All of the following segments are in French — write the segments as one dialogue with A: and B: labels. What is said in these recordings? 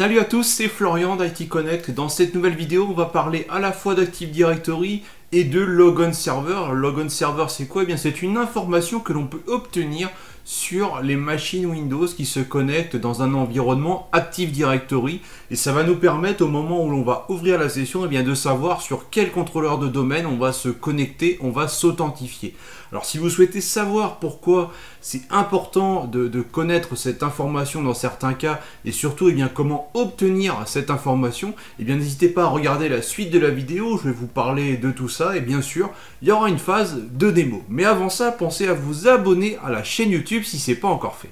A: Salut à tous, c'est Florian d'IT Connect. Dans cette nouvelle vidéo, on va parler à la fois d'Active Directory et de Logon Server. Alors, Logon Server, c'est quoi? Eh bien, c'est une information que l'on peut obtenir sur les machines Windows qui se connectent dans un environnement Active Directory. Et ça va nous permettre, au moment où l'on va ouvrir la session, eh bien, de savoir sur quel contrôleur de domaine on va se connecter, on va s'authentifier. Alors, si vous souhaitez savoir pourquoi c'est important de connaître cette information dans certains cas, et surtout eh bien, comment obtenir cette information, eh bien, n'hésitez pas à regarder la suite de la vidéo, je vais vous parler de tout ça, et bien sûr, il y aura une phase de démo. Mais avant ça, pensez à vous abonner à la chaîne YouTube si ce n'est pas encore fait.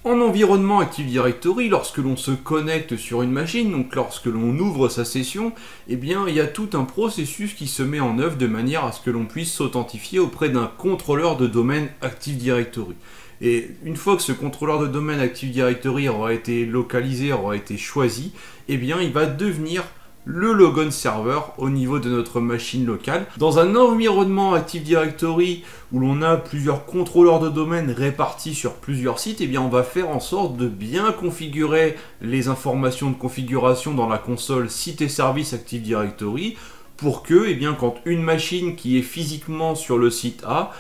A: En environnement Active Directory, lorsque l'on se connecte sur une machine, donc lorsque l'on ouvre sa session, eh bien, il y a tout un processus qui se met en œuvre de manière à ce que l'on puisse s'authentifier auprès d'un contrôleur de domaine Active Directory. Et une fois que ce contrôleur de domaine Active Directory aura été localisé, aura été choisi, eh bien, il va devenir le Logon Server au niveau de notre machine locale. Dans un environnement Active Directory où l'on a plusieurs contrôleurs de domaine répartis sur plusieurs sites, eh bien on va faire en sorte de bien configurer les informations de configuration dans la console Site et Services Active Directory pour que, eh bien, quand une machine qui est physiquement sur le site A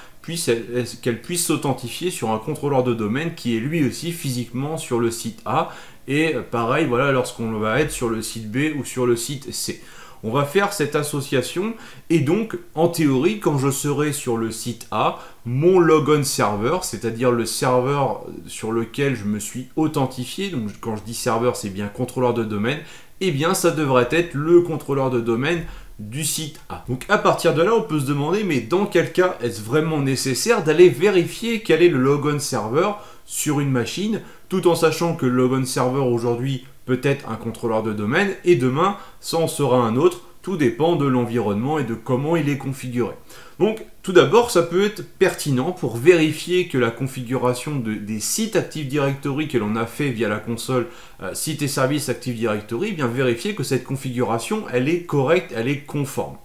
A: qu'elle puisse s'authentifier sur un contrôleur de domaine qui est lui aussi physiquement sur le site A. Et pareil, voilà, lorsqu'on va être sur le site B ou sur le site C. On va faire cette association et donc, en théorie, quand je serai sur le site A, mon Logon Server, c'est-à-dire le serveur sur lequel je me suis authentifié, donc quand je dis serveur, c'est bien contrôleur de domaine, eh bien, ça devrait être le contrôleur de domaine du site A. Donc à partir de là, on peut se demander, mais dans quel cas est-ce vraiment nécessaire d'aller vérifier quel est le Logon Server sur une machine, tout en sachant que le Logon Server aujourd'hui peut être un contrôleur de domaine et demain ça en sera un autre, tout dépend de l'environnement et de comment il est configuré. Donc tout d'abord, ça peut être pertinent pour vérifier que la configuration des sites Active Directory que l'on a fait via la console Site et Services Active Directory, eh bien vérifier que cette configuration elle est correcte, elle est conforme.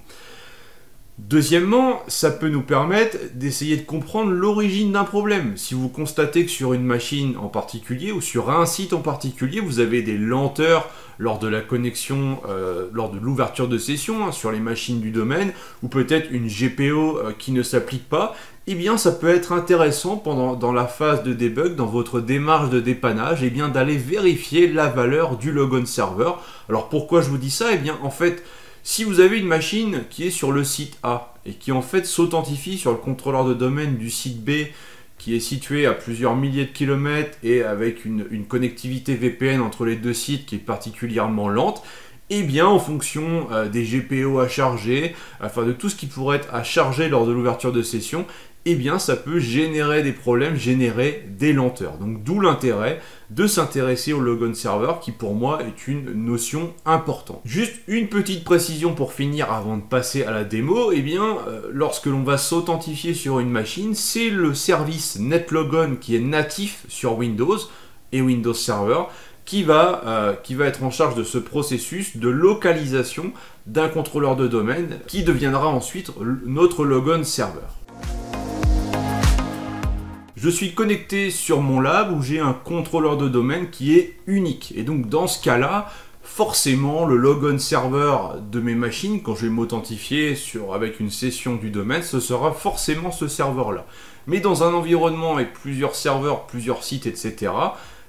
A: Deuxièmement, ça peut nous permettre d'essayer de comprendre l'origine d'un problème. Si vous constatez que sur une machine en particulier ou sur un site en particulier, vous avez des lenteurs lors de la connexion, lors de l'ouverture de session sur les machines du domaine, ou peut-être une GPO qui ne s'applique pas, eh bien ça peut être intéressant dans la phase de debug, dans votre démarche de dépannage, eh bien d'aller vérifier la valeur du Logon Server. Alors pourquoi je vous dis ça? Eh bien en fait, si vous avez une machine qui est sur le site A et qui en fait s'authentifie sur le contrôleur de domaine du site B qui est situé à plusieurs milliers de kilomètres et avec une connectivité VPN entre les deux sites qui est particulièrement lente, eh bien en fonction des GPO à charger, enfin de tout ce qui pourrait être à charger lors de l'ouverture de session, eh bien ça peut générer des problèmes, générer des lenteurs. Donc d'où l'intérêt de s'intéresser au Logon Server qui pour moi est une notion importante. Juste une petite précision pour finir avant de passer à la démo, eh bien lorsque l'on va s'authentifier sur une machine, c'est le service NetLogon qui est natif sur Windows et Windows Server qui va être en charge de ce processus de localisation d'un contrôleur de domaine qui deviendra ensuite notre Logon Server. Je suis connecté sur mon lab où j'ai un contrôleur de domaine qui est unique. Et donc dans ce cas-là, forcément le Logon Server de mes machines, quand je vais m'authentifier avec une session du domaine, ce sera forcément ce serveur-là. Mais dans un environnement avec plusieurs serveurs, plusieurs sites, etc.,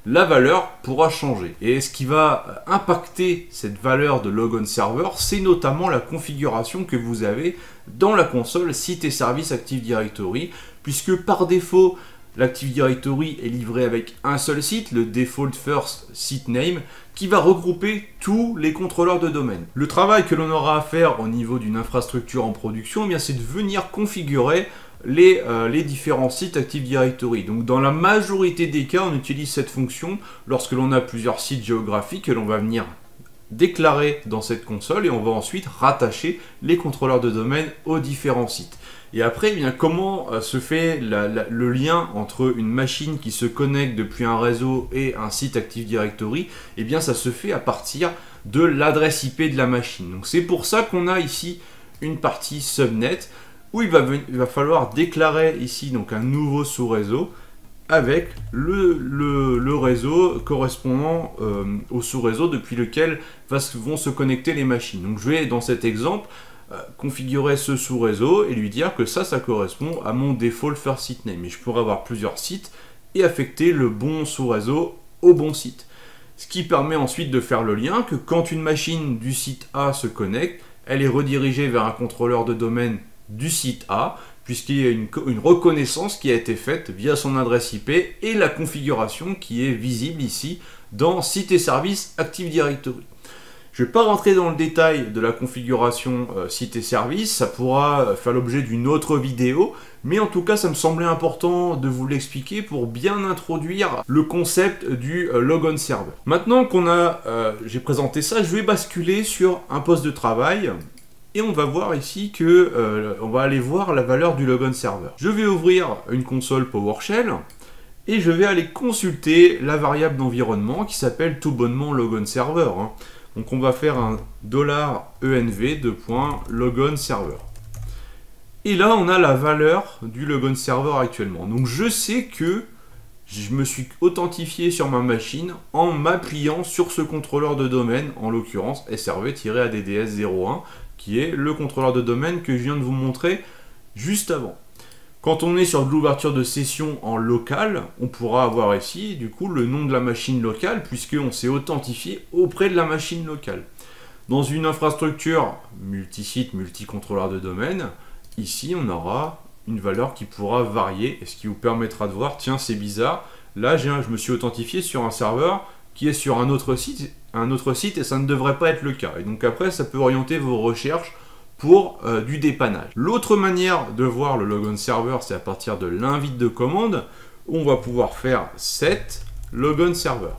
A: la valeur pourra changer. Et ce qui va impacter cette valeur de Logon Server, c'est notamment la configuration que vous avez dans la console Site et Services Active Directory, puisque par défaut, l'Active Directory est livré avec un seul site, le Default First Site Name, qui va regrouper tous les contrôleurs de domaine. Le travail que l'on aura à faire au niveau d'une infrastructure en production, eh bien, c'est de venir configurer les différents sites Active Directory. Donc dans la majorité des cas, on utilise cette fonction lorsque l'on a plusieurs sites géographiques que l'on va venir déclarer dans cette console et on va ensuite rattacher les contrôleurs de domaine aux différents sites. Et après, eh bien, comment se fait le lien entre une machine qui se connecte depuis un réseau et un site Active Directory? Eh bien, ça se fait à partir de l'adresse IP de la machine. Donc, c'est pour ça qu'on a ici une partie subnet où il va falloir déclarer ici donc un nouveau sous-réseau avec le réseau correspondant au sous-réseau depuis lequel vont se connecter les machines. Donc je vais, dans cet exemple, configurer ce sous-réseau et lui dire que ça correspond à mon default first site name. Mais je pourrais avoir plusieurs sites et affecter le bon sous-réseau au bon site. Ce qui permet ensuite de faire le lien que quand une machine du site A se connecte, elle est redirigée vers un contrôleur de domaine du site A, puisqu'il y a une reconnaissance qui a été faite via son adresse IP et la configuration qui est visible ici dans Site et Services Active Directory. Je ne vais pas rentrer dans le détail de la configuration site et service, ça pourra faire l'objet d'une autre vidéo, mais en tout cas ça me semblait important de vous l'expliquer pour bien introduire le concept du logon server. Maintenant j'ai présenté ça, je vais basculer sur un poste de travail et on va voir ici que on va aller voir la valeur du logon server. Je vais ouvrir une console PowerShell et je vais aller consulter la variable d'environnement qui s'appelle tout bonnement logon server. Donc on va faire un $env .logon server. Et là on a la valeur du logon server actuellement. Donc je sais que je me suis authentifié sur ma machine en m'appuyant sur ce contrôleur de domaine, en l'occurrence srv-adds01, qui est le contrôleur de domaine que je viens de vous montrer juste avant. Quand on est sur de l'ouverture de session en local, on pourra avoir ici du coup le nom de la machine locale puisqu'on s'est authentifié auprès de la machine locale. Dans une infrastructure multi-site, multi-contrôleur de domaine, ici on aura une valeur qui pourra varier et ce qui vous permettra de voir, tiens c'est bizarre, là je me suis authentifié sur un serveur qui est sur un autre site et ça ne devrait pas être le cas. Et donc après ça peut orienter vos recherches pour du dépannage. L'autre manière de voir le logon server, c'est à partir de l'invite de commande, où on va pouvoir faire set logon server.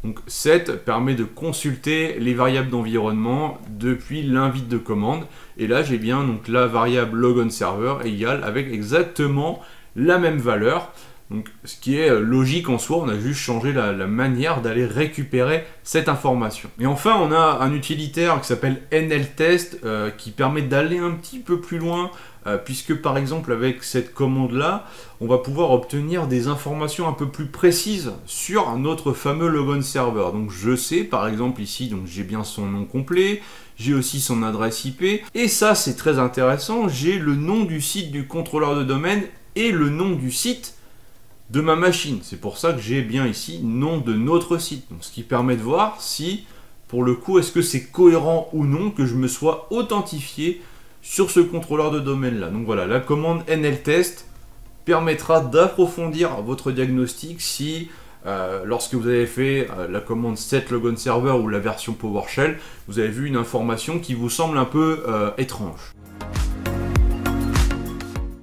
A: Donc set permet de consulter les variables d'environnement depuis l'invite de commande. Et là j'ai bien donc la variable logon server égale avec exactement la même valeur. Donc, ce qui est logique en soi, on a juste changé la manière d'aller récupérer cette information. Et enfin, on a un utilitaire qui s'appelle nltest qui permet d'aller un petit peu plus loin puisque par exemple avec cette commande-là, on va pouvoir obtenir des informations un peu plus précises sur notre fameux logon server. Donc je sais par exemple ici, donc j'ai bien son nom complet, j'ai aussi son adresse IP, et ça c'est très intéressant, j'ai le nom du site du contrôleur de domaine et le nom du site de ma machine. C'est pour ça que j'ai bien ici nom de notre site. Donc, ce qui permet de voir si, pour le coup, est-ce que c'est cohérent ou non que je me sois authentifié sur ce contrôleur de domaine là. Donc voilà, la commande nltest permettra d'approfondir votre diagnostic si lorsque vous avez fait la commande set logon server ou la version PowerShell, vous avez vu une information qui vous semble un peu étrange.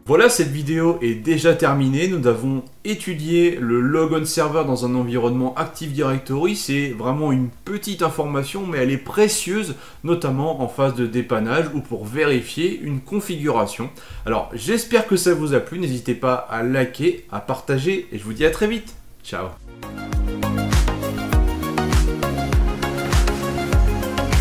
A: Voilà, cette vidéo est déjà terminée. Nous avons étudié le logon server dans un environnement Active Directory. C'est vraiment une petite information, mais elle est précieuse, notamment en phase de dépannage ou pour vérifier une configuration. Alors, j'espère que ça vous a plu. N'hésitez pas à liker, à partager, et je vous dis à très vite. Ciao!